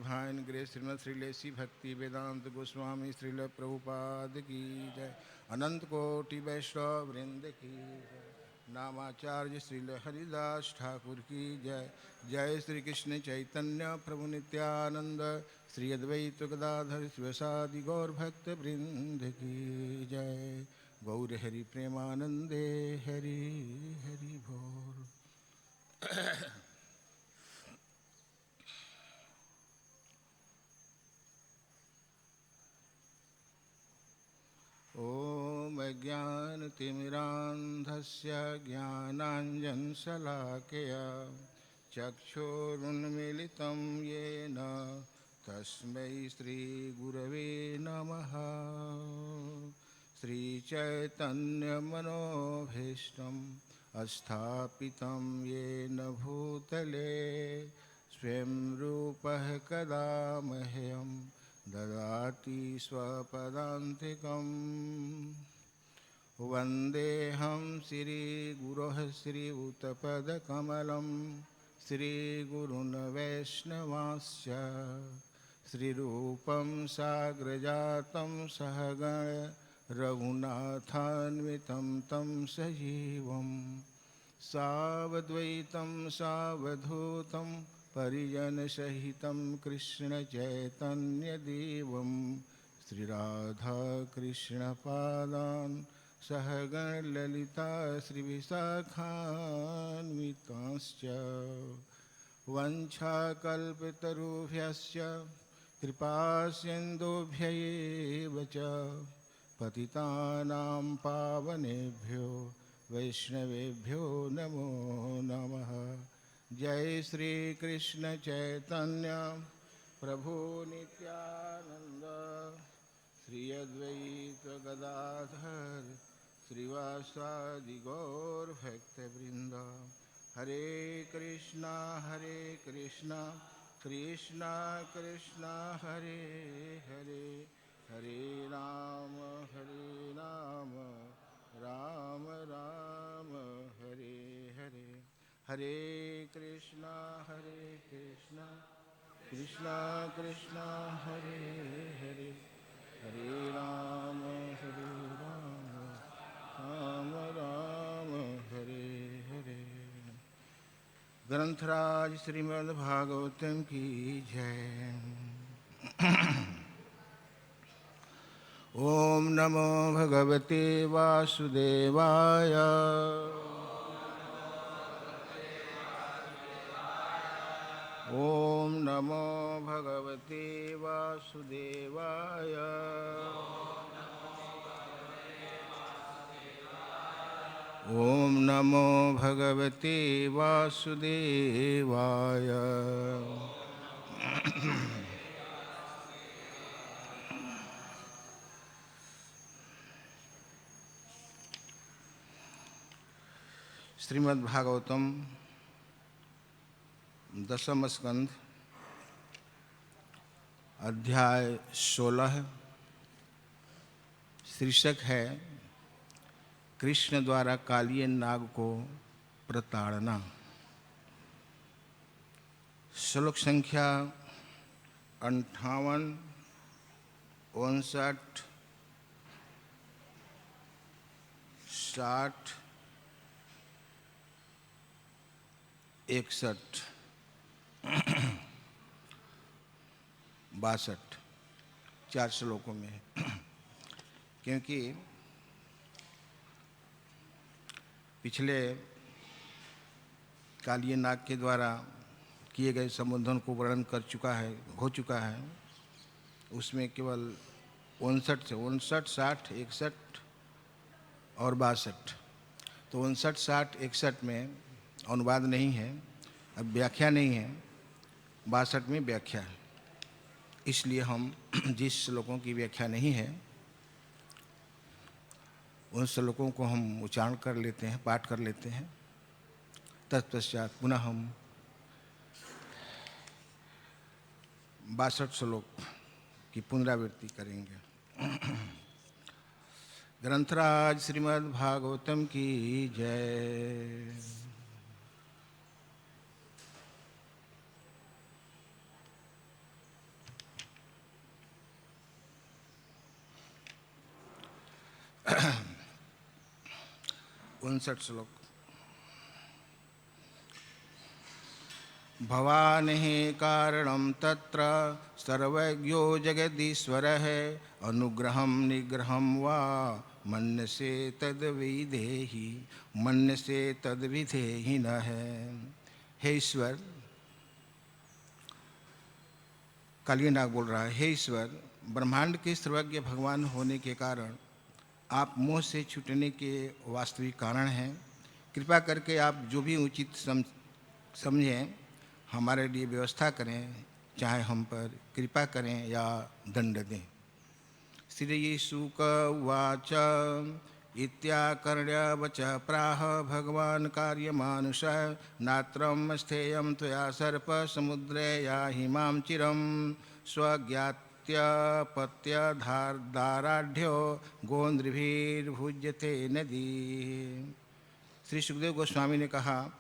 Divine grace Shrimad श्रीलेसी भक्ति वेदांत गोस्वामी श्रील प्रभुपाद की जय। अनंत कोटि वैष्णव वृंद की जय। नामाचार्य श्रील हरिदास ठाकुर की जय। जय श्री कृष्ण चैतन्य प्रभु नित्यानंद श्री अद्वैत गदाधर शिवसादि गौर भक्त वृंद की जय। गौर हरि प्रेमानंदे हरि हरि बोल। ॐ अज्ञानतिमिरान्धस्य ज्ञानाञ्जनशलाकया चक्षुरुन्मीलितं येन तस्मै श्रीगुरवे नमः। श्रीचैतन्यमनोभीष्टं स्थापितं येन भूतले स्वयं रूपः कदा मह्यं ददाति स्वपदान्तिकम्। वन्देऽहं श्रीगुरोः श्रीयुतपदकमलं श्रीगुरून् वैष्णवांश्च श्रीरूपं साग्रजातं सहगण रघुनाथान्वितं तं सजीवं सावद्वैतं सावधूतं परिजनसहितं कृष्णचैतन्यदेवं श्रीराधाकृष्णपादान् सहगण ललिता श्रीविशाखान्वितांश्च वंशाकल्पतरुभ्यश्च कृपासिन्धुभ्यैव च पतितानां पावनेभ्यो वैष्णवेभ्यो नमो नमः। जय श्री कृष्ण चैतन्य प्रभु नित्यानंद श्री अद्वैत गदाधर श्रीवासादि गौर भक्तवृंद। हरे कृष्णा कृष्णा कृष्णा हरे हरे हरे राम राम राम हरे हरे। हरे कृष्णा कृष्णा कृष्णा हरे हरे हरे राम राम राम हरे हरे। ग्रंथराज श्रीमद् भागवतम की जय। ओम नमो भगवते वासुदेवाय। ओम नमो भगवते वासुदेवाय। ओम नमो भगवते वासुदेवाय। श्रीमद् भागवतम दशम स्कंध अध्याय 16 शीर्षक है कृष्ण द्वारा कालिय नाग को प्रताड़ना। श्लोक संख्या 58, 59, 60, 61, 62 4 श्लोकों में है। क्योंकि पिछले कालिय नाग के द्वारा किए गए संबोधन को वर्णन हो चुका है। उसमें केवल 59 से 59, 60, 61 और 62। तो 59, 60, 61 में अनुवाद नहीं है, अब व्याख्या नहीं है। 62 में व्याख्या है। इसलिए हम जिस श्लोकों की व्याख्या नहीं है उन श्लोकों को हम उच्चारण कर लेते हैं, पाठ कर लेते हैं। तत्पश्चात पुनः हम 62 श्लोक की पुनरावृत्ति करेंगे। ग्रंथराज श्रीमद् भागवतम की जय। 59 श्लोक। भवान् हि कारणं तत्र सर्वज्ञो जगदीश्वरः अनुग्रहं निग्रहं वा मन्यसे तद्विधेहि मन्यसे तद्विधेहि नः। हे ईश्वर, कालिनाग बोल रहा है, हे ईश्वर, ब्रह्मांड के सर्वज्ञ भगवान होने के कारण आप मोह से छूटने के वास्तविक कारण हैं। कृपा करके आप जो भी उचित समझें हमारे लिए व्यवस्था करें, चाहे हम पर कृपा करें या दंड दें। श्री शुक उवाच इत्याकर्ण्य वच प्राह भगवान् कार्यमानुष नात्रं स्थेयं त्वया सर्प समुद्रे याहि मां चिरं स्वज्ञात्यपत्यधाराढ्यो गोन्द्रिभिर्भुज्यते नदी। श्री सुखदेव गोस्वामी ने कहा,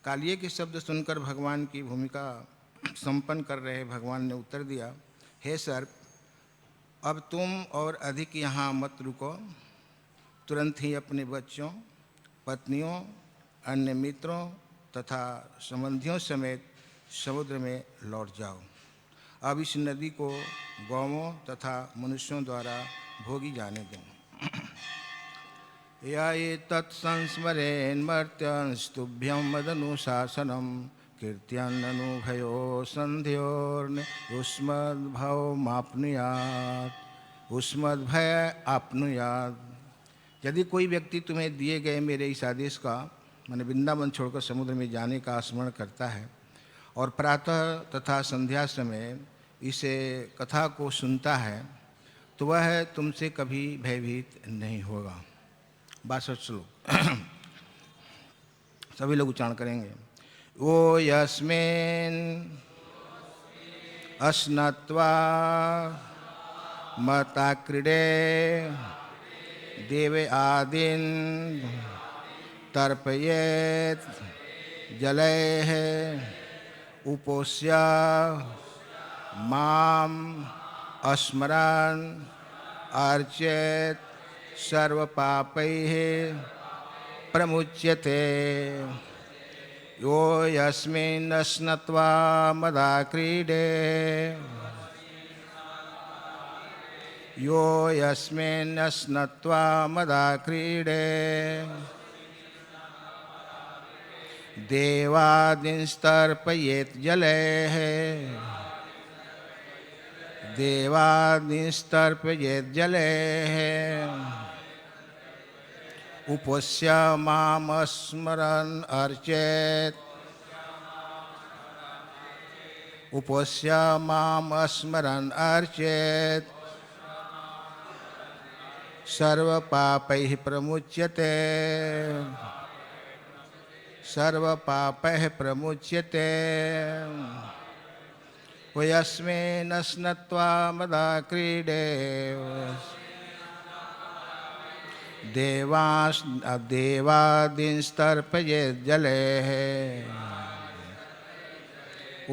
कालिये के शब्द सुनकर भगवान की भूमिका संपन्न कर रहे भगवान ने उत्तर दिया, हे सर्प, अब तुम और अधिक यहाँ मत रुको, तुरंत ही अपने बच्चों, पत्नियों, अन्य मित्रों तथा संबंधियों समेत समुद्र में लौट जाओ। अब इस नदी को गौवों तथा मनुष्यों द्वारा भोगी जाने दें। या तत्संस्मरेन्मर्त्यंस्तुभ्यं मदनुशासनं कीर्त्यन्ननुभयो सन्ध्योर्युष्मद्भवमाप्नुयात् उष्मद्भय आपनुयात्। यदि कोई व्यक्ति तुम्हें दिए गए मेरे इस आदेश का, मैंने वृंदावन छोड़कर समुद्र में जाने का स्मरण करता है और प्रातः तथा संध्या समय इसे कथा को सुनता है, तो वह तुमसे कभी भयभीत नहीं होगा। 62 श्लोक। सभी लोग उच्चारण करेंगे। ओ यस्मिन् अस्नत्वा मताक्रीडे देवे आदिन् तर्पयेत् जलैः उपोष्य माम् स्मरन् अर्चेत् सर्वपापैः प्रमुच्यते। यो यस्मिन् स्नात्वा मदाक्रीडे यो यस्मिन् स्नात्वा मदाक्रीडे देवादिंस्तर्पयेत् जलैः देवादिंस्तर्पयेत् जलैः उपोष्य मां स्मरन् अर्चेत् उपोष्य मां स्मरन् अर्चेत् सर्वपापैः प्रमुच्यते सर्वपापैः प्रमुच्यते। यस्मिन् स्नात्वा मदाक्रीडे देवादिंस्तर्पयेत् जलैः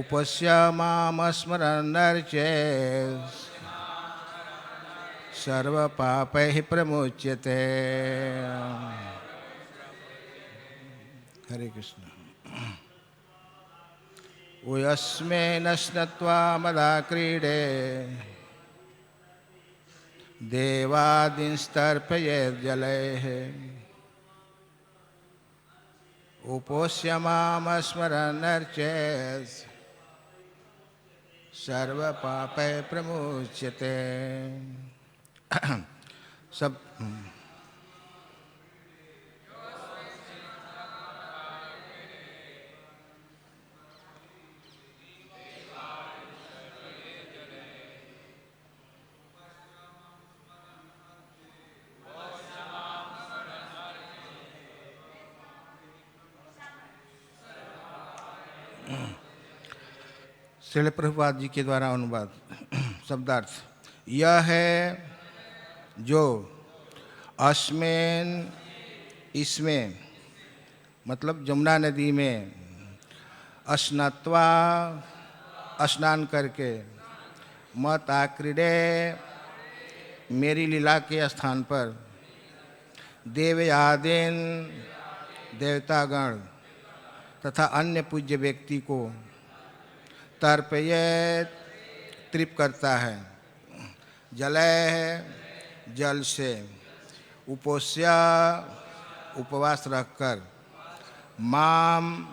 उपोष्य मां स्मरन् अर्चेत् सर्वपापैः प्रमुच्यते। हरे कृष्ण। यस्मिन् स्नात्वा मदाक्रीडे देवादिंस्तर्पयेत् जलैः उपोष्य मां स्मरन् अर्चेत् सर्वपापैः प्रमुच्यते। सब श्रील प्रभुपाद जी के द्वारा अनुवाद। शब्दार्थ। यह है जो अस्मिन् इसमें मतलब जमुना नदी में स्नात्वा स्नान करके मत आक्रीडे मेरी लीला के स्थान पर देवयादेन देवतागण तथा अन्य पूज्य व्यक्ति को तर्पयेत तृप्त करता है। जलय जल से, उपोष्य उपवास रखकर, माम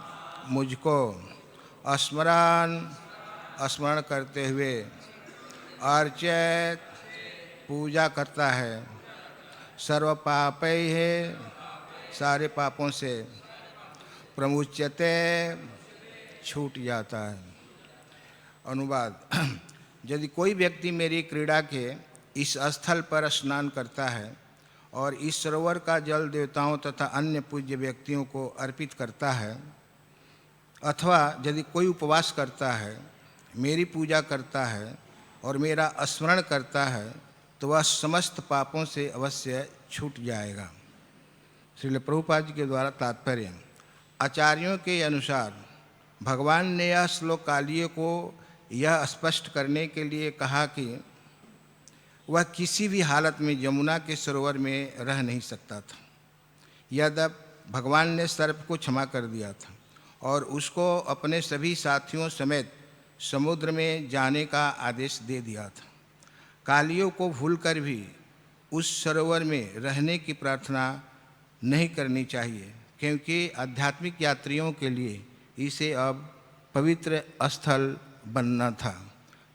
मुझको, स्मरण करते हुए, अर्चयत पूजा करता है, सर्व पापैः सारे पापों से, प्रमुच्यते छूट जाता है। अनुवाद। यदि कोई व्यक्ति मेरी क्रीड़ा के इस स्थल पर स्नान करता है और इस सरोवर का जल देवताओं तथा अन्य पूज्य व्यक्तियों को अर्पित करता है, अथवा यदि कोई उपवास करता है, मेरी पूजा करता है और मेरा स्मरण करता है, तो वह समस्त पापों से अवश्य छूट जाएगा। श्रील प्रभुपाद जी के द्वारा तात्पर्य। आचार्यों के अनुसार भगवान ने यह श्लोक कालिये को यह स्पष्ट करने के लिए कहा कि वह किसी भी हालत में यमुना के सरोवर में रह नहीं सकता था। यद्यपि भगवान ने सर्प को क्षमा कर दिया था और उसको अपने सभी साथियों समेत समुद्र में जाने का आदेश दे दिया था। कालियों को भूलकर भी उस सरोवर में रहने की प्रार्थना नहीं करनी चाहिए, क्योंकि आध्यात्मिक यात्रियों के लिए इसे अब पवित्र स्थल बनना था।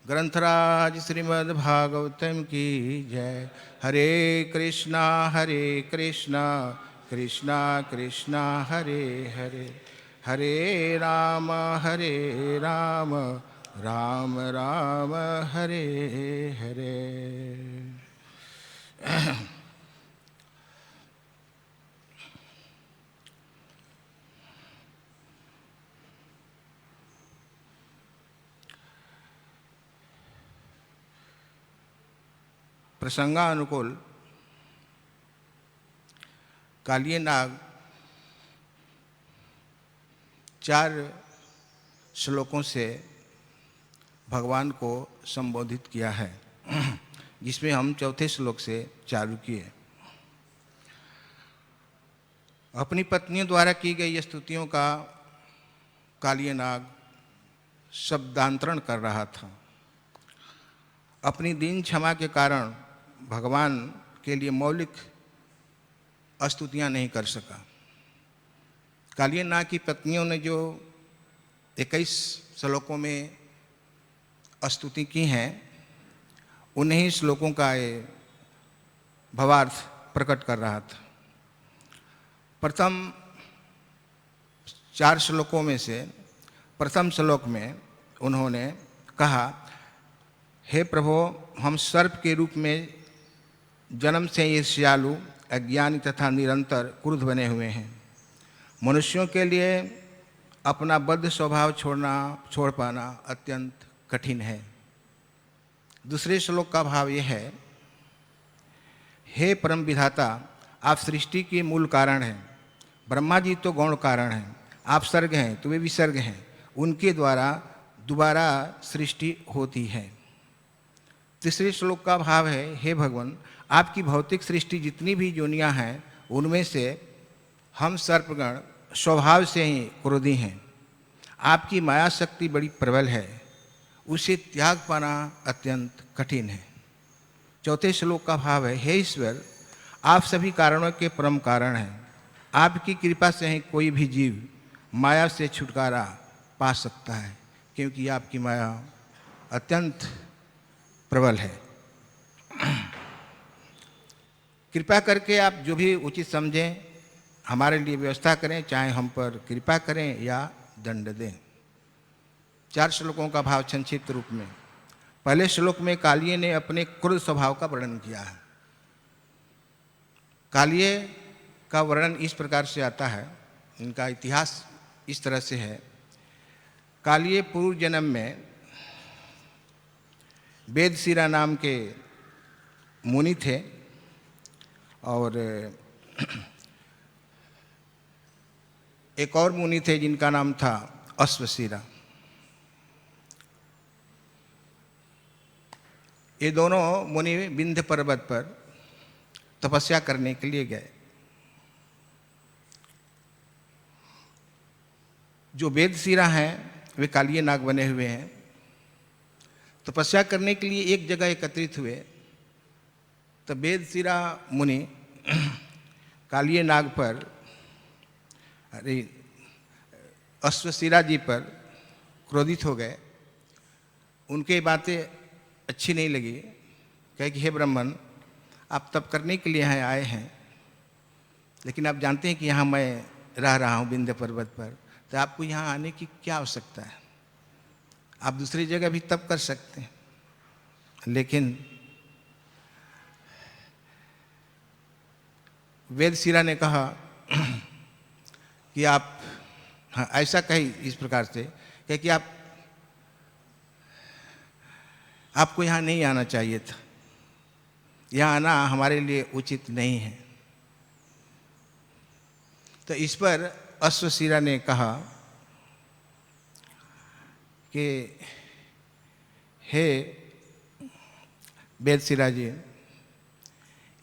ग्रंथराज श्रीमद् भागवतम की जय। हरे कृष्णा कृष्णा कृष्णा हरे हरे, हरे राम राम राम हरे हरे। प्रसंगानुकूल कालिये नाग 4 श्लोकों से भगवान को संबोधित किया है, जिसमें हम चौथे श्लोक से चालू किए। अपनी पत्नियों द्वारा की गई स्तुतियों का कालिये नाग शब्दांतरण कर रहा था। अपनी दीन क्षमा के कारण भगवान के लिए मौलिक स्तुतियां नहीं कर सका। कालिये नाग की पत्नियों ने जो 21 श्लोकों में स्तुति की हैं, उन्हीं श्लोकों का ये भावार्थ प्रकट कर रहा था। प्रथम 4 श्लोकों में से प्रथम श्लोक में उन्होंने कहा, हे प्रभो, हम सर्प के रूप में जन्म से ईर्ष्यालु, अज्ञानी तथा निरंतर क्रुद्ध बने हुए हैं। मनुष्यों के लिए अपना बद्ध स्वभाव छोड़ पाना अत्यंत कठिन है। दूसरे श्लोक का भाव यह है, हे परम विधाता, आप सृष्टि के मूल कारण हैं। ब्रह्मा जी तो गौण कारण हैं, आप सर्ग हैं तो वे विसर्ग हैं, उनके द्वारा दोबारा सृष्टि होती है। तीसरे श्लोक का भाव है, हे भगवान, आपकी भौतिक सृष्टि जितनी भी योनियां हैं, उनमें से हम सर्पगण स्वभाव से ही क्रोधी हैं। आपकी माया शक्ति बड़ी प्रबल है, उसे त्याग पाना अत्यंत कठिन है। चौथे श्लोक का भाव है, हे ईश्वर, आप सभी कारणों के परम कारण हैं। आपकी कृपा से ही कोई भी जीव माया से छुटकारा पा सकता है, क्योंकि आपकी माया अत्यंत प्रबल है। कृपा करके आप जो भी उचित समझें हमारे लिए व्यवस्था करें, चाहे हम पर कृपा करें या दंड दें। 4 श्लोकों का भाव संक्षिप्त रूप में। पहले श्लोक में कालिये ने अपने क्रोध स्वभाव का वर्णन किया है। कालिये का वर्णन इस प्रकार से आता है, इनका इतिहास इस तरह से है। कालिये पूर्व जन्म में वेदशिरा नाम के मुनि थे और एक और मुनि थे जिनका नाम था अश्वशिरा। ये दोनों मुनि विंध्य पर्वत पर तपस्या करने के लिए गए। जो वेद शिरा हैं वे कालिए नाग बने हुए हैं। तपस्या करने के लिए एक जगह एकत्रित हुए, तो वेद शिरा मुनि कालिए नाग पर, अरे अश्वशिरा जी पर क्रोधित हो गए। उनके बातें अच्छी नहीं लगी। कहे कि हे ब्राह्मण, आप तप करने के लिए यहाँ आए हैं, लेकिन आप जानते हैं कि यहाँ मैं रह रहा हूँ विंध्य पर्वत पर, तो आपको यहाँ आने की क्या आवश्यकता है? आप दूसरी जगह भी तप कर सकते हैं। लेकिन वेद शिरा ने कहा कि आप, हाँ ऐसा कही इस प्रकार से कि आपको यहाँ नहीं आना चाहिए था, यहाँ आना हमारे लिए उचित नहीं है। तो इस पर अश्वशिरा ने कहा कि हे वेद शिरा जी,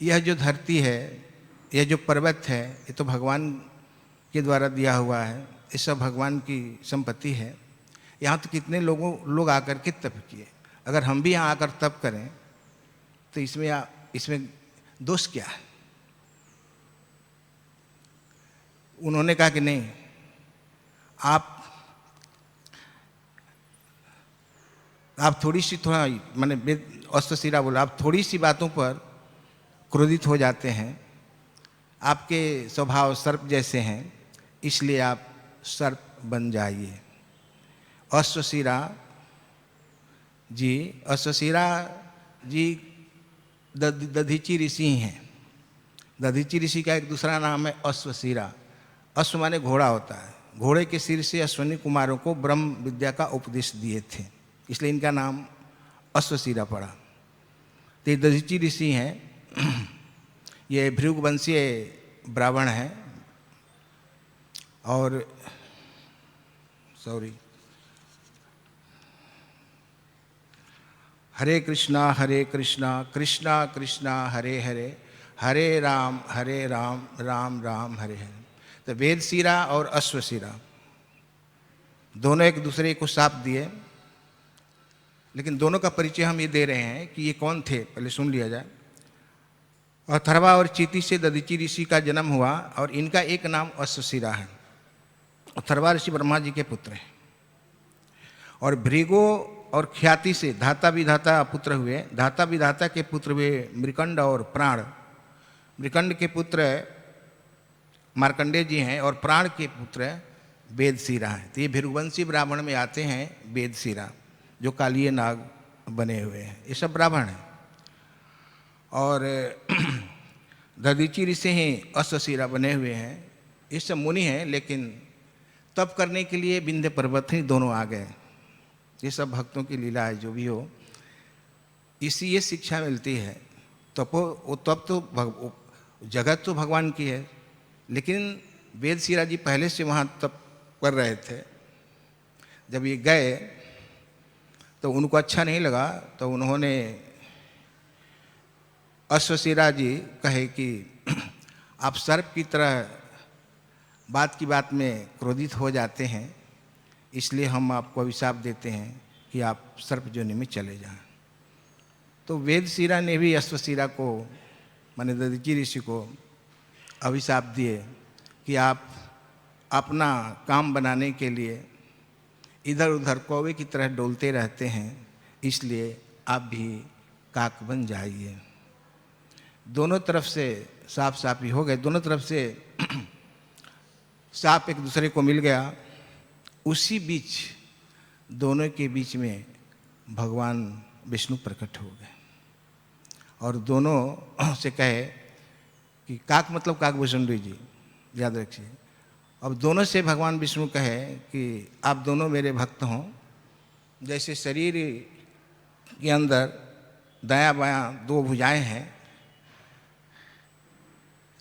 यह जो धरती है, यह जो पर्वत है, ये तो भगवान के द्वारा दिया हुआ है, ये सब भगवान की संपत्ति है। यहाँ तो कितने लोग आकर के तप किए, अगर हम भी यहाँ आकर तप करें तो इसमें दोष क्या है? उन्होंने कहा कि नहीं, आप थोड़ी सी, मैंने अश्वशिरा बोला, आप थोड़ी सी बातों पर क्रोधित हो जाते हैं, आपके स्वभाव सर्प जैसे हैं, इसलिए आप सर्प बन जाइए। अश्वशिरा जी दधीची ऋषि हैं। दधीची ऋषि का एक दूसरा नाम है अश्वशिरा। अश्व माने घोड़ा होता है, घोड़े के सिर से अश्विनी कुमारों को ब्रह्म विद्या का उपदेश दिए थे, इसलिए इनका नाम अश्वशिरा पड़ा। तो ये दधीची ऋषि हैं, ये भृगुवंशीय ब्राह्मण हैं। और हरे कृष्णा कृष्णा कृष्णा हरे हरे, हरे राम राम राम हरे हरे। तो वेद शिरा और अश्वशिरा दोनों एक दूसरे को शाप दिए, लेकिन दोनों का परिचय हम ये दे रहे हैं कि ये कौन थे, पहले सुन लिया जाए। अथर्वा और चीति से दधीची ऋषि का जन्म हुआ और इनका एक नाम अश्वशिरा है। अथर्वा ऋषि ब्रह्मा जी के पुत्र हैं और भृगु और ख्याति से धाता विधाता पुत्र हुए। धाता विधाता के पुत्र हुए मृकंड और प्राण। मृकंड के पुत्र मार्कंडेय जी हैं और प्राण के पुत्र वेद शिरा हैं। तो ये भृगुवंशी ब्राह्मण में आते हैं वेद शिरा, जो कालिए नाग बने हुए हैं। ये सब ब्राह्मण हैं। और दधीची ऋषि ही अश्वशिरा बने हुए हैं। ये सब मुनि हैं, लेकिन तप करने के लिए विंध्य पर्वत ही दोनों आ गए। ये सब भक्तों की लीला है, जो भी हो। इसी ये शिक्षा मिलती है, तप तो जगत तो भगवान की है, लेकिन वेद शिरा जी पहले से वहाँ तप कर रहे थे। जब ये गए तो उनको अच्छा नहीं लगा, तो उन्होंने, अश्वशिरा जी कहे कि आप सर्प की तरह बात की बात में क्रोधित हो जाते हैं, इसलिए हम आपको अभिशाप देते हैं कि आप सर्प योनि में चले जाएं। तो वेद शिरा ने भी अश्वशिरा को, माने दधीची ऋषि को अभिशाप दिए कि आप अपना काम बनाने के लिए इधर उधर कौवे की तरह डोलते रहते हैं, इसलिए आप भी काक बन जाइए। दोनों तरफ से साफ साफी हो गए, दोनों तरफ से साप एक दूसरे को मिल गया। उसी बीच दोनों के बीच में भगवान विष्णु प्रकट हो गए और दोनों से कहे कि काक मतलब काकभूषुंडी जी, याद रखिए। अब दोनों से भगवान विष्णु कहे कि आप दोनों मेरे भक्त हों। जैसे शरीर के अंदर दायां बायां दो भुजाएं हैं,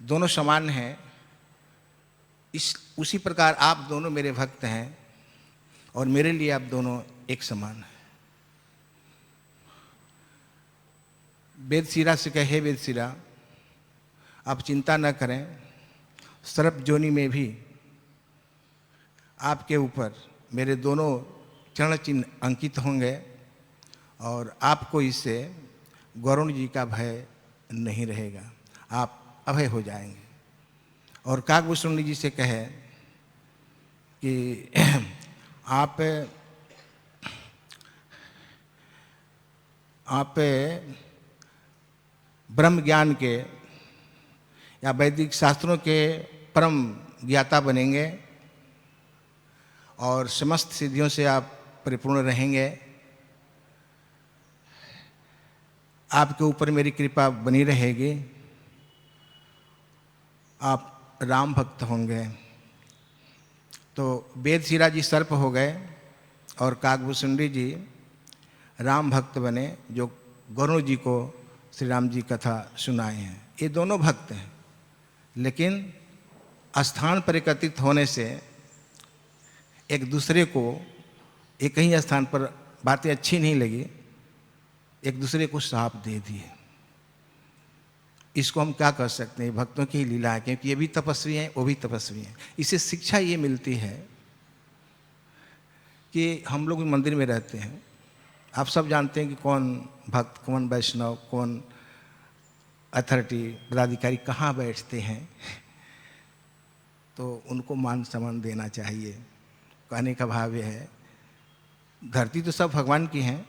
दोनों समान हैं, उसी प्रकार आप दोनों मेरे भक्त हैं और मेरे लिए आप दोनों एक समान हैं। वेद शिरा से कहे, वेद शिरा आप चिंता न करें, सर्प योनि में भी आपके ऊपर मेरे दोनों चरण चिन्ह अंकित होंगे और आपको इससे गरुण जी का भय नहीं रहेगा, आप अभय हो जाएंगे। और काकभूषुंडी जी से कहे कि आप ब्रह्म ज्ञान के या वैदिक शास्त्रों के परम ज्ञाता बनेंगे और समस्त सिद्धियों से आप परिपूर्ण रहेंगे। आपके ऊपर मेरी कृपा बनी रहेगी, आप राम भक्त होंगे। तो वेदशिरा जी सर्प हो गए और काकभूषुंडी जी राम भक्त बने, जो गरुण जी को श्री राम जी कथा सुनाए हैं। ये दोनों भक्त हैं, लेकिन स्थान परिवर्तित होने से एक दूसरे को एक ही स्थान पर बातें अच्छी नहीं लगी, एक दूसरे को श्राप दे दिए। इसको हम क्या कर सकते हैं? भक्तों की लीला है, क्योंकि ये भी तपस्वी हैं, वो भी तपस्वी हैं। इससे शिक्षा ये मिलती है कि हम लोग भी मंदिर में रहते हैं, आप सब जानते हैं कि कौन भक्त, कौन वैष्णव, कौन अथॉरिटी पदाधिकारी कहाँ बैठते हैं, तो उनको मान सम्मान देना चाहिए। कहने का भाव यह है, धरती तो सब भगवान की हैं,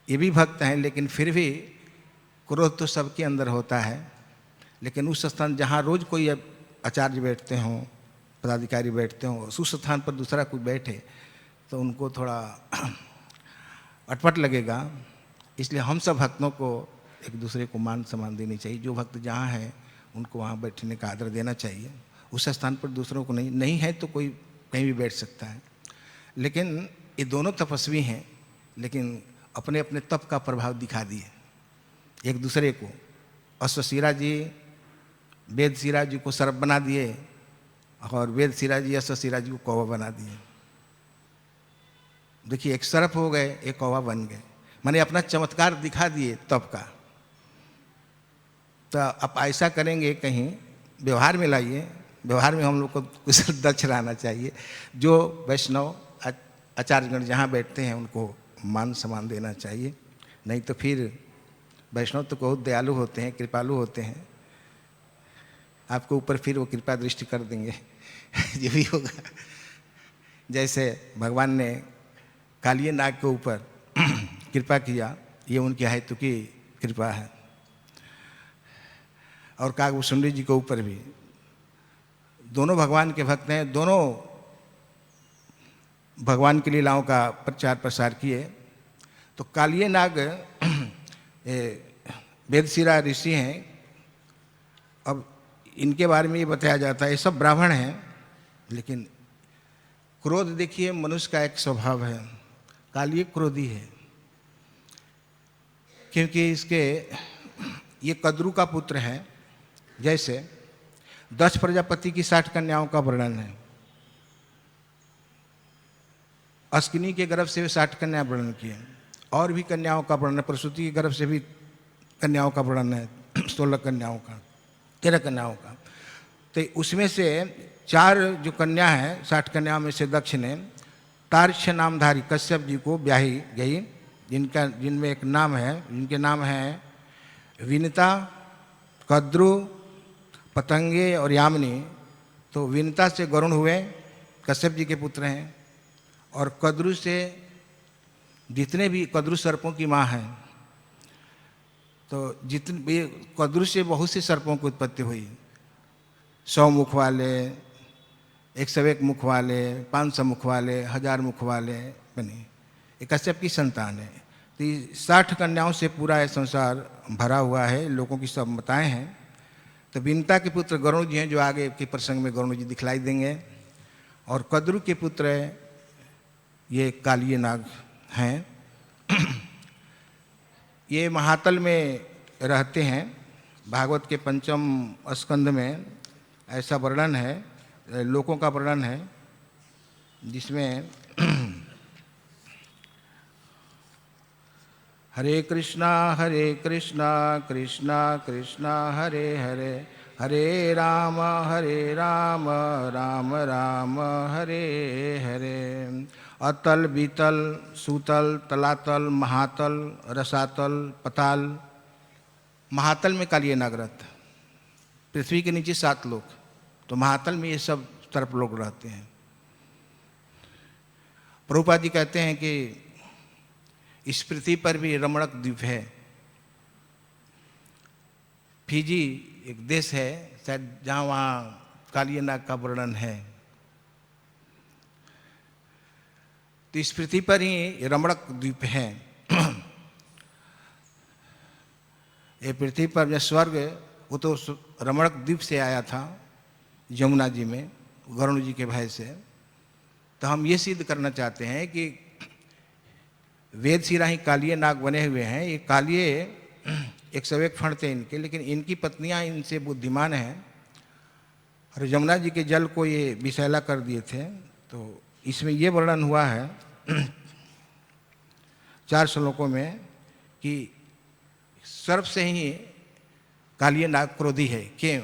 ये भी भक्त हैं, लेकिन फिर भी क्रोध तो सबके अंदर होता है। लेकिन उस स्थान जहाँ रोज कोई आचार्य बैठते हों, पदाधिकारी बैठते हों, उस स्थान पर दूसरा कोई बैठे तो उनको थोड़ा अटपट लगेगा। इसलिए हम सब भक्तों को एक दूसरे को मान सम्मान देनी चाहिए। जो भक्त जहाँ है उनको वहाँ बैठने का आदर देना चाहिए। उस स्थान पर दूसरों को नहीं है तो कोई कहीं भी बैठ सकता है। लेकिन ये दोनों तपस्वी हैं, लेकिन अपने अपने तप का प्रभाव दिखा दिए एक दूसरे को। अश्वशिरा जी वेदशिरा जी को सर्प बना दिए और वेदशिरा जी अश्वशिरा जी को कौवा बना दिए। देखिए, एक सर्प हो गए, एक कौवा बन गए, माने अपना चमत्कार दिखा दिए तप का। तो आप ऐसा करेंगे, कहीं व्यवहार में लाइए। व्यवहार में हम लोग को कुछ दक्ष रहना चाहिए। जो वैष्णव आचार्यगण जहाँ बैठते हैं उनको मान सम्मान देना चाहिए, नहीं तो फिर वैष्णव तो बहुत दयालु होते हैं, कृपालु होते हैं, आपके ऊपर फिर वो कृपा दृष्टि कर देंगे ये भी होगा। जैसे भगवान ने कालिये नाग के ऊपर कृपा किया, ये उनकी हेतु की कृपा है। और काकभूषुंडी जी के ऊपर भी, दोनों भगवान के भक्त हैं, दोनों भगवान की लीलाओं का प्रचार प्रसार किए। तो कालिये नाग वेदशिरा ऋषि हैं। अब इनके बारे में ये बताया जाता है, ये सब ब्राह्मण हैं, लेकिन क्रोध देखिए मनुष्य का एक स्वभाव है। कालिये क्रोधी है, क्योंकि इसके ये कद्रु का पुत्र है। जैसे 10 प्रजापति की 60 कन्याओं का वर्णन है, अस्किनी के गर्भ से भी 60 कन्या वर्णन किए, और भी कन्याओं का वर्णन, प्रसूति के गर्भ से भी कन्याओं का वर्णन है, 16 कन्याओं का, 13 कन्याओं का। तो उसमें से 4 जो कन्या हैं, 60 कन्याओं में से दक्ष ने तार्क्ष्य नामधारी कश्यप जी को ब्याही गई, जिनमें एक नाम है, जिनके नाम हैं विनिता, कद्रु, पतंगे और यामिनी। तो विनिता से गरुण हुए, कश्यप जी के पुत्र हैं, और कद्रु से जितने भी कद्रु सर्पों की माँ हैं, तो जितने कद्रु से बहुत से सर्पों की उत्पत्ति हुई। 100 मुख वाले, 101 मुख वाले, 500 मुख वाले, 1000 मुख वाले बने। ये कश्यप की संतान है। तो 60 कन्याओं से पूरा यह संसार भरा हुआ है, लोगों की सब माताएं हैं। तो विनिता के पुत्र गरुण जी हैं, जो आगे के प्रसंग में गरुण जी दिखलाई देंगे। और कद्रु के पुत्र ये कालिये नाग हैं। ये महातल में रहते हैं। भागवत के 5म स्कंद में ऐसा वर्णन है, लोकों का वर्णन है, जिसमें हरे कृष्णा कृष्णा कृष्णा हरे हरे, हरे राम राम राम हरे हरे। अतल बीतल सूतल तलातल महातल रसातल पताल। महातल में कालिए नागरथ, पृथ्वी के नीचे 7 लोक, तो महातल में ये सब तरफ लोग रहते हैं। प्रभुपाद जी कहते हैं कि इस पृथ्वी पर भी रमणक द्वीप है। फिजी एक देश है शायद जहाँ वहाँ कालिए नाग का वर्णन है। तो इस पृथ्वी पर ही रमणक द्वीप है। ये पृथ्वी पर जो स्वर्ग वो तो रमणक द्वीप से आया था, यमुना जी में वरुण जी के भय से। तो हम ये सिद्ध करना चाहते हैं कि वेद शिरा ही कालिए नाग बने हुए हैं। ये कालिए 101 फण थे इनके, लेकिन इनकी पत्नियां इनसे बुद्धिमान हैं और यमुना जी के जल को ये विषैला कर दिए थे। तो इसमें ये वर्णन हुआ है 4 श्लोकों में कि सर्प से ही कालिए नाग क्रोधी है। क्यों?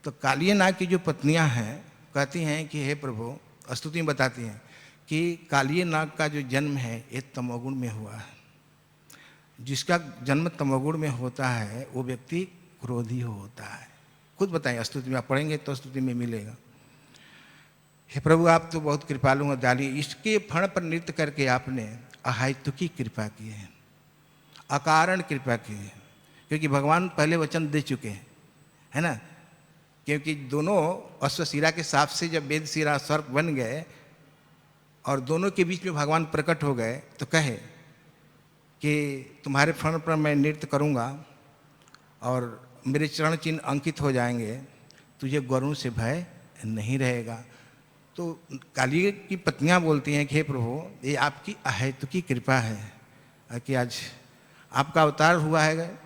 तो कालिए नाग की जो पत्नियां हैं कहती हैं कि हे प्रभु, स्तुति में बताती हैं कि कालिए नाग का जो जन्म है ये तमोगुण में हुआ है। जिसका जन्म तमोगुण में होता है वो व्यक्ति क्रोधी होता है। खुद बताएं, स्तुति में आप पढ़ेंगे तो स्तुति में मिलेगा। हे प्रभु, आप तो बहुत कृपालु और दयालु। इसके फण पर नृत्य करके आपने अहेतुकी कृपा की है, अकारण कृपा की है। क्योंकि भगवान पहले वचन दे चुके हैं, है ना। क्योंकि दोनों अश्वशिरा के साप से जब वेद शिरा सर्प बन गए और दोनों के बीच में भगवान प्रकट हो गए तो कहे कि तुम्हारे फण पर मैं नृत्य करूँगा और मेरे चरण चिन्ह अंकित हो जाएंगे, तुझे गरुण से भय नहीं रहेगा। तो कालिए की पत्नियां बोलती हैं कि हे प्रभु, ये आपकी अहेतुकी कृपा है कि आज आपका अवतार हुआ है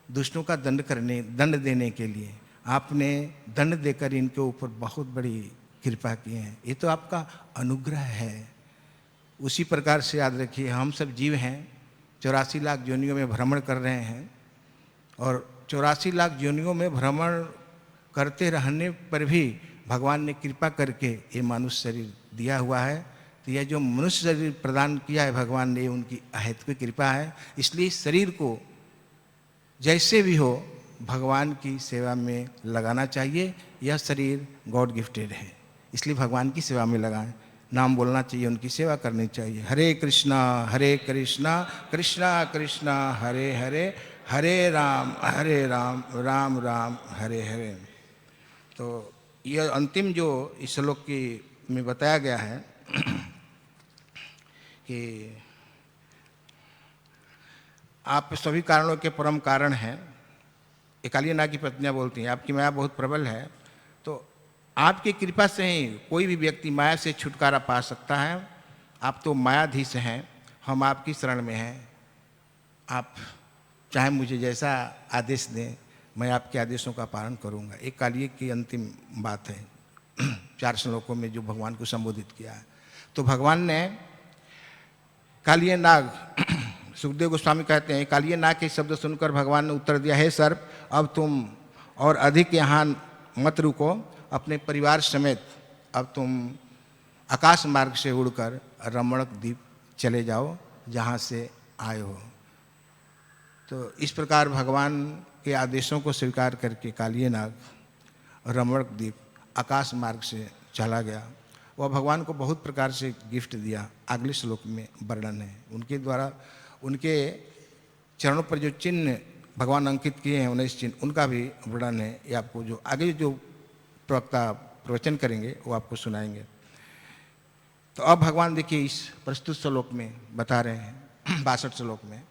दुष्टों का दंड देने के लिए। आपने दंड देकर इनके ऊपर बहुत बड़ी कृपा की है। ये तो आपका अनुग्रह है। उसी प्रकार से याद रखिए, हम सब जीव हैं, 84 लाख योनियों में भ्रमण कर रहे हैं और 84 लाख योनियों में भ्रमण करते रहने पर भी भगवान ने कृपा करके ये मनुष्य शरीर दिया हुआ है। तो यह जो मनुष्य शरीर प्रदान किया है भगवान ने, उनकी अहेतुकी कृपा है। इसलिए इस शरीर को जैसे भी हो भगवान की सेवा में लगाना चाहिए। यह शरीर गॉड गिफ्टेड है, इसलिए भगवान की सेवा में लगाएं, नाम बोलना चाहिए, उनकी सेवा करनी चाहिए। हरे कृष्णा कृष्णा कृष्णा हरे हरे, हरे राम राम राम हरे हरे। तो यह अंतिम जो इस श्लोक की में बताया गया है कि आप सभी कारणों के परम कारण हैं। कालिए नाग की पत्नियां बोलती हैं आपकी माया बहुत प्रबल है, तो आपकी कृपा से ही कोई भी व्यक्ति माया से छुटकारा पा सकता है। आप तो मायाधीश हैं, हम आपकी शरण में हैं। आप चाहे मुझे जैसा आदेश दें, मैं आपके आदेशों का पालन करूंगा। एक कालिए की अंतिम बात है 4 श्लोकों में जो भगवान को संबोधित किया है। तो भगवान ने कालिए नाग, सुखदेव गोस्वामी कहते हैं, कालिए नाग के शब्द सुनकर भगवान ने उत्तर दिया, हे सर्प, अब तुम और अधिक यहाँ मत रुको, अपने परिवार समेत अब तुम आकाश मार्ग से उड़कर रमणक द्वीप चले जाओ जहाँ से आए हो। तो इस प्रकार भगवान के आदेशों को स्वीकार करके कालिए नाग रमणक द्वीप आकाश मार्ग से चला गया। वह भगवान को बहुत प्रकार से गिफ्ट दिया, अगले श्लोक में वर्णन है। उनके द्वारा उनके चरणों पर जो चिन्ह भगवान अंकित किए हैं 19 चिन्ह, उनका भी वर्णन है। ये आपको जो आगे जो प्रवक्ता प्रवचन करेंगे वो आपको सुनाएंगे। तो अब भगवान देखिए इस प्रस्तुत श्लोक में बता रहे हैं 62 श्लोक में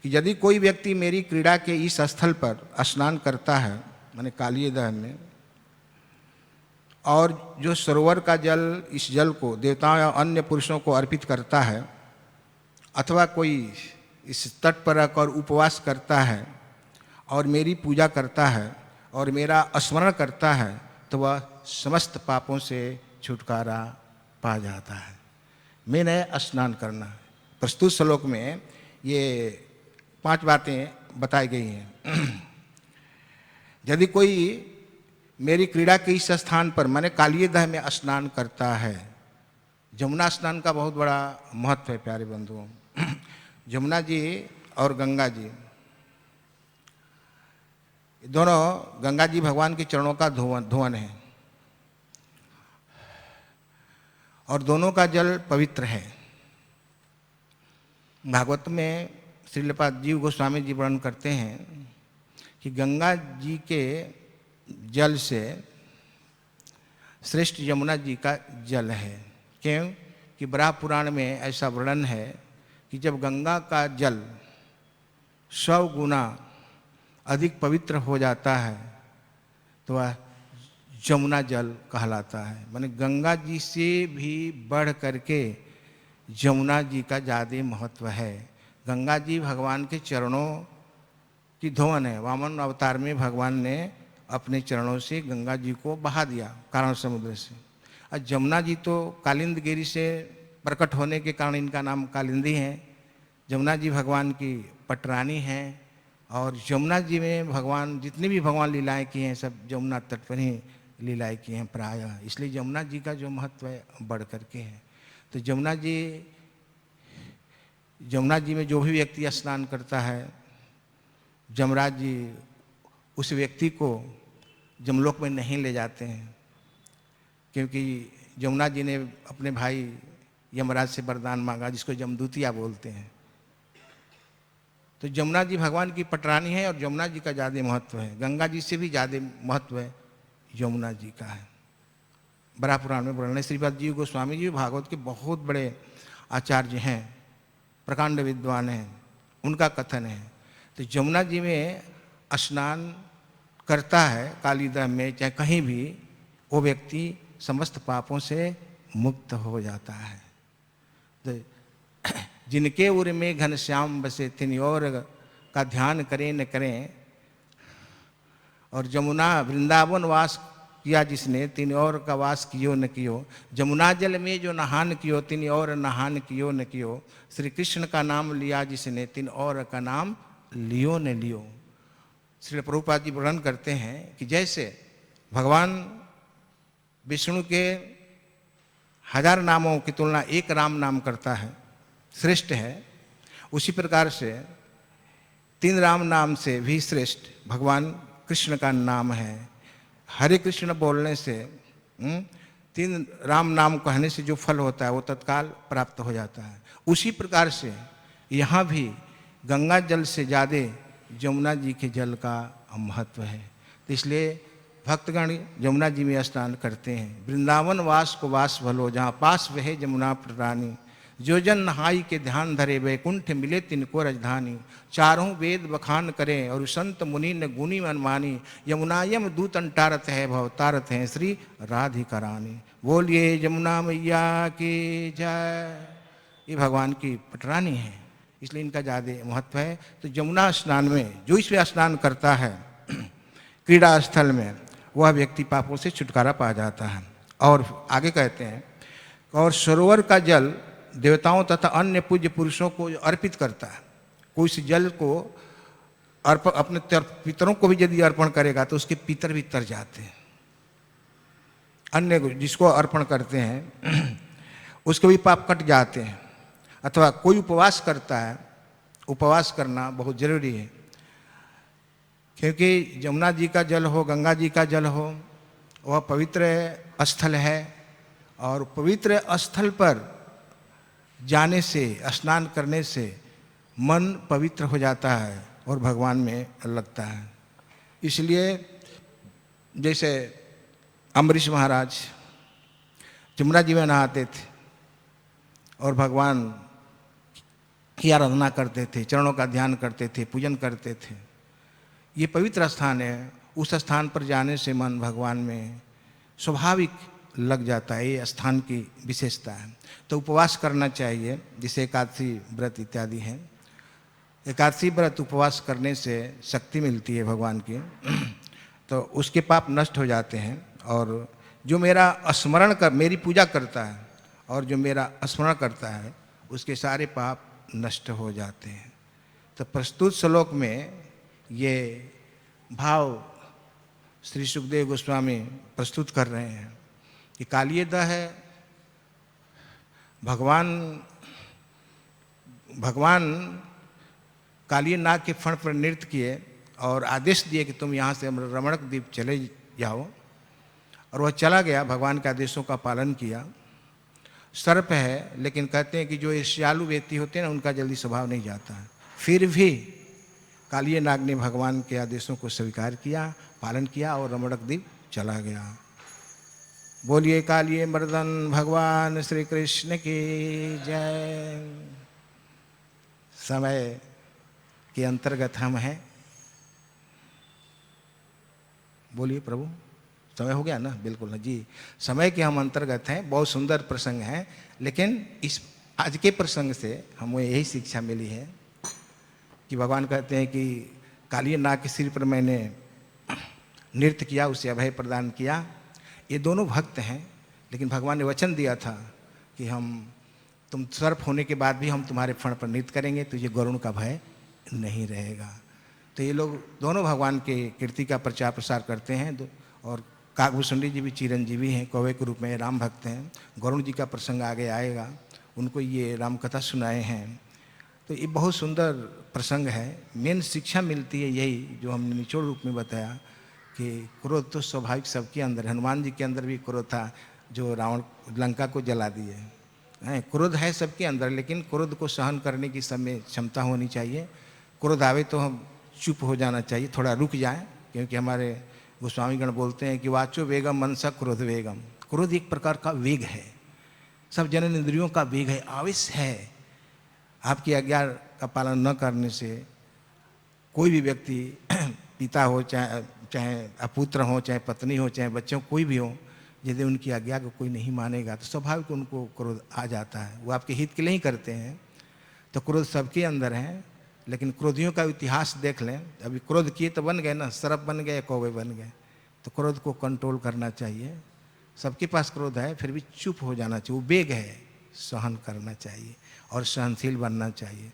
कि यदि कोई व्यक्ति मेरी क्रीड़ा के इस स्थल पर स्नान करता है, माने कालिए दहन में, और जो सरोवर का जल, इस जल को देवताओं या अन्य पुरुषों को अर्पित करता है, अथवा कोई इस तट पर रखकर उपवास करता है और मेरी पूजा करता है और मेरा स्मरण करता है, तो वह समस्त पापों से छुटकारा पा जाता है। मैंने स्नान करना, प्रस्तुत श्लोक में ये 5 बातें बताई गई हैं यदि कोई मेरी क्रीड़ा के इस स्थान पर माने कालियदह में स्नान करता है, जमुना स्नान का बहुत बड़ा महत्व है प्यारे बंधुओं। जमुना जी और गंगा जी दोनों, गंगा जी भगवान के चरणों का धुवन है और दोनों का जल पवित्र है। भागवत में श्रीलपाद जीव गोस्वामी जी वर्णन करते हैं कि गंगा जी के जल से श्रेष्ठ यमुना जी का जल है। क्यों कि बराह पुराण में ऐसा वर्णन है कि जब गंगा का जल 100 गुना अधिक पवित्र हो जाता है तो वह यमुना जल कहलाता है। माने गंगा जी से भी बढ़ करके यमुना जी का ज़्यादा महत्व है। गंगा जी भगवान के चरणों की धुवन है। वामन अवतार में भगवान ने अपने चरणों से गंगा जी को बहा दिया कारण समुद्र से। और जमुना जी तो कालिंद गिरी से प्रकट होने के कारण इनका नाम कालिंदी है। जमुना जी भगवान की पटरानी हैं और यमुना जी में भगवान जितने भी भगवान लीलाएं की हैं सब यमुना तट पर ही लीलाएं की हैं प्रायः। इसलिए यमुना जी का जो महत्व है बढ़ करके है। तो यमुना जी में जो भी व्यक्ति स्नान करता है, जमराज जी उस व्यक्ति को जमलोक में नहीं ले जाते हैं, क्योंकि यमुना जी ने अपने भाई यमराज से वरदान मांगा जिसको जमदूतिया बोलते हैं। तो यमुना जी भगवान की पटरानी है और यमुना जी का ज़्यादा महत्व है। गंगा जी से भी ज़्यादा महत्व है यमुना जी का है। बराह पुराण में वर्णन है। श्रीपाद जी गोस्वामी जी भागवत के बहुत बड़े आचार्य हैं, प्रकांड विद्वान हैं, उनका कथन है। तो यमुना जी में स्नान करता है कालिदह में चाहे कहीं भी, वो व्यक्ति समस्त पापों से मुक्त हो जाता है। तो जिनके उर में घनश्याम बसे तिन और का ध्यान करें न करें, और जमुना वृंदावन वास किया जिसने तिन और का वास कियो न कियो, जमुना जल में जो नहान कियो तिन और नहान कियो न कियो, श्री कृष्ण का नाम लिया जिसने तिन और का नाम लियो न लियो। श्री प्रभुपाद जी वर्णन करते हैं कि जैसे भगवान विष्णु के 1000 नामों की तुलना एक राम नाम करता है, श्रेष्ठ है, उसी प्रकार से 3 राम नाम से भी श्रेष्ठ भगवान कृष्ण का नाम है। हरे कृष्ण बोलने से 3 राम नाम कहने से जो फल होता है वो तत्काल प्राप्त हो जाता है। उसी प्रकार से यहाँ भी गंगा जल से ज़्यादा यमुना जी के जल का महत्व है। तो इसलिए भक्तगण यमुना जी में स्नान करते हैं। वृंदावन वास को वास भलो जहाँ पास वह यमुना प्ररानी, जो जन नहाई के ध्यान धरे वैकुंठ मिले तिनको राजधानी, चारों वेद बखान करें और संत मुनि न गुनी मनमानी, यमुनायम दूत अंटारत है भवतारत है श्री राधिका रानी। बोलिए यमुना मैया की जय। ये भगवान की पटरानी है, इसलिए इनका ज़्यादा महत्व है। तो यमुना स्नान में जो इसमें स्नान करता है क्रीड़ा स्थल में, वह व्यक्ति पापों से छुटकारा पा जाता है। और आगे कहते हैं, और सरोवर का जल देवताओं तथा अन्य पूज्य पुरुषों को अर्पित करता है। कोई इस जल को अपने पितरों को भी यदि अर्पण करेगा तो उसके पितर भी तर जाते हैं। अन्य जिसको अर्पण करते हैं उसके भी पाप कट जाते हैं। अथवा कोई उपवास करता है, उपवास करना बहुत जरूरी है, क्योंकि यमुना जी का जल हो, गंगा जी का जल हो, वह पवित्र स्थल है और पवित्र स्थल पर जाने से, स्नान करने से मन पवित्र हो जाता है और भगवान में लगता है। इसलिए जैसे अम्बरीश महाराज यमुना जी में नहाते थे और भगवान की आराधना करते थे, चरणों का ध्यान करते थे, पूजन करते थे। ये पवित्र स्थान है, उस स्थान पर जाने से मन भगवान में स्वाभाविक लग जाता है। ये स्थान की विशेषता है। तो उपवास करना चाहिए, जैसे एकादशी व्रत इत्यादि हैं। एकादशी व्रत उपवास करने से शक्ति मिलती है भगवान की, तो उसके पाप नष्ट हो जाते हैं। और जो मेरा स्मरण कर, मेरी पूजा करता है और जो मेरा स्मरण करता है, उसके सारे पाप नष्ट हो जाते हैं। तो प्रस्तुत श्लोक में ये भाव श्री सुखदेव गोस्वामी प्रस्तुत कर रहे हैं कि कालिय दह है, भगवान कालिय नाग के फण पर नृत्य किए और आदेश दिए कि तुम यहाँ से रमणक द्वीप चले जाओ, और वह चला गया, भगवान के आदेशों का पालन किया। सर्प है, लेकिन कहते हैं कि जो ईर्ष्यालु व्यक्ति होते हैं ना, उनका जल्दी स्वभाव नहीं जाता है। फिर भी कालिय नाग ने भगवान के आदेशों को स्वीकार किया, पालन किया और रमणक द्वीप चला गया। बोलिए कालिय मर्दन भगवान श्री कृष्ण की जय। समय के अंतर्गत हम हैं। बोलिए प्रभु, समय हो गया ना? बिल्कुल ना जी, समय के हम अंतर्गत हैं। बहुत सुंदर प्रसंग है, लेकिन इस आज के प्रसंग से हमें यही शिक्षा मिली है कि भगवान कहते हैं कि कालिय नाग के सिर पर मैंने नृत्य किया, उसे अभय प्रदान किया। ये दोनों भक्त हैं, लेकिन भगवान ने वचन दिया था कि तुम सर्प होने के बाद भी हम तुम्हारे फण पर नृत्य करेंगे, तुझे गरुण का भय नहीं रहेगा। तो ये लोग दोनों भगवान के कीर्ति का प्रचार प्रसार करते हैं, और काकभूषणी जी भी चिरंजीवी हैं, कौवे के रूप में राम भक्त हैं। गरुण जी का प्रसंग आगे आएगा, उनको ये राम कथा सुनाए हैं। तो ये बहुत सुंदर प्रसंग है। मेन शिक्षा मिलती है यही जो हमने निचोड़ रूप में बताया कि क्रोध तो स्वाभाविक सबके अंदर, हनुमान जी के अंदर भी क्रोध था, जो रावण लंका को जला दिए हैं। क्रोध है सबके अंदर, लेकिन क्रोध को सहन करने की सब में क्षमता होनी चाहिए। क्रोध आवे तो हम चुप हो जाना चाहिए, थोड़ा रुक जाएं, क्योंकि हमारे गोस्वामीगण बोलते हैं कि वाचो वेगम मनसा क्रोध वेगम। क्रोध एक प्रकार का वेग है, सब जनन इंद्रियों का वेग है, आवेश है। आपकी आज्ञा का पालन न करने से कोई भी व्यक्ति, पिता हो चाहे अपुत्र हो, चाहे पत्नी हो, चाहे बच्चों कोई भी हो, यदि उनकी आज्ञा को कोई नहीं मानेगा तो स्वाभाविक उनको क्रोध आ जाता है। वो आपके हित के लिए ही करते हैं। तो क्रोध सबके अंदर है, लेकिन क्रोधियों का इतिहास देख लें। अभी क्रोध किए तो बन गए ना, सर्प बन गए, कौवे बन गए। तो क्रोध को कंट्रोल करना चाहिए। सबके पास क्रोध है, फिर भी चुप हो जाना चाहिए। वो वेग है, सहन करना चाहिए और सहनशील बनना चाहिए।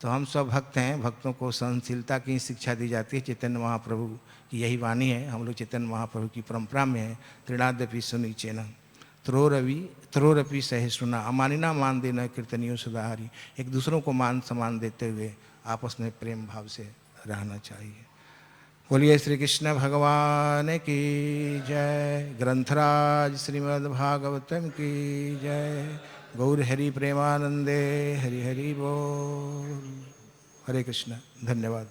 तो हम सब भक्त हैं, भक्तों को सहनशीलता की शिक्षा दी जाती है। चैतन्य महाप्रभु की यही वाणी है, हम लोग चैतन्य महाप्रभु की परंपरा में है। त्रिणाद्यपि सुनिचेन त्रोरपि सहिष्णुना अमानिना मान देना कीर्तनियों सुधारी। एक दूसरों को मान सम्मान देते हुए आपस में प्रेम भाव से रहना चाहिए। बोलिए श्री कृष्ण भगवान की जय। ग्रंथराज श्रीमद्भागवतम की जय। गौर हरि प्रेमानंदे हरि हरि बोल। हरे कृष्ण। धन्यवाद।